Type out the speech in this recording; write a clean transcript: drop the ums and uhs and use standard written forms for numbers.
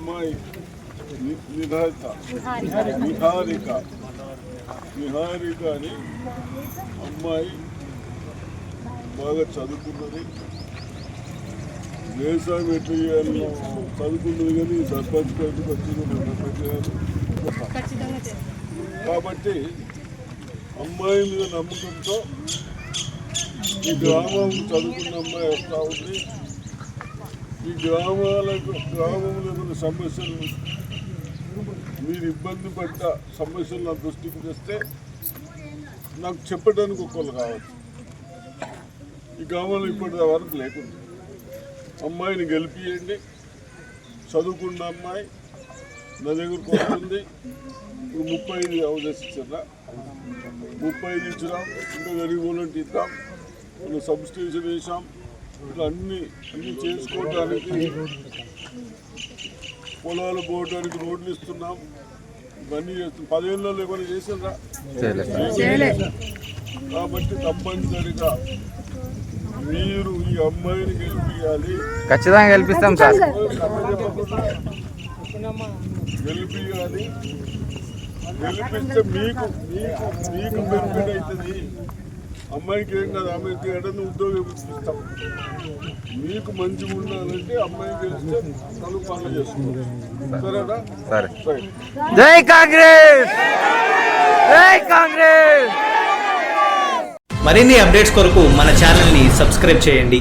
అమ్మాయి నిహారిక అని అమ్మాయి బాగా చదువుకున్నది, వ్యవసాయం ఎట్లా చేయాలో చదువుకున్నది, కానీ సర్పంచ్ గారికి వచ్చింది. కాబట్టి అమ్మాయి మీద నమ్మకంతో ఈ గ్రామం చదువుకున్న అమ్మాయి వస్తూ ఉంది. ఈ గ్రామంలో ఉన్న సమస్యలు, మీరు ఇబ్బంది పడ్డ సమస్యలు నా దృష్టికి తెస్తే నాకు చెప్పడానికి ఒకళ్ళు కావచ్చు. ఈ గ్రామంలో ఇప్పటి వరకు లేకుండా అమ్మాయిని గెలిపియండి. చదువుకున్న అమ్మాయి నా దగ్గరకు వస్తుంది. ఇప్పుడు 35 హౌజెస్ ఇచ్చారా, 35 ఇచ్చినాం. ఇంకా గరీబులంటే ఇద్దాం, ఇంకా సబ్స్టేషన్ వేసాం. ఇట్లా అన్నీ చేసుకోవడానికి, పొలాలు పోవడానికి రోడ్లు ఇస్తున్నాం. ఇవన్నీ చేస్తున్నాం. 10 ఏళ్ళలో ఏమైనా చేసిండ్రా? కాబట్టి తప్పనిసరిగా మీరు ఈ అమ్మాయిని గెలిపియాలి. ఖచ్చితంగా గెలిపిస్తాం సార్. గెలిపియాలి. గెలిపిస్తే మీకు బెనిఫిట్ అవుతుంది. అమ్మాయికి ఏం కాదు, అమ్మాయికి ఏదైనా ఉద్యోగం ఇస్తాం. మీకు మంచిగా ఉండాలంటే అమ్మాయి గెలిస్తే తను పనులు చేసుకుంటాం. సరేనా? సరే. జై కాంగ్రెస్, జై కాంగ్రెస్. మరిన్ని అప్డేట్స్ కొరకు మన ఛానల్ని సబ్స్క్రైబ్ చేయండి.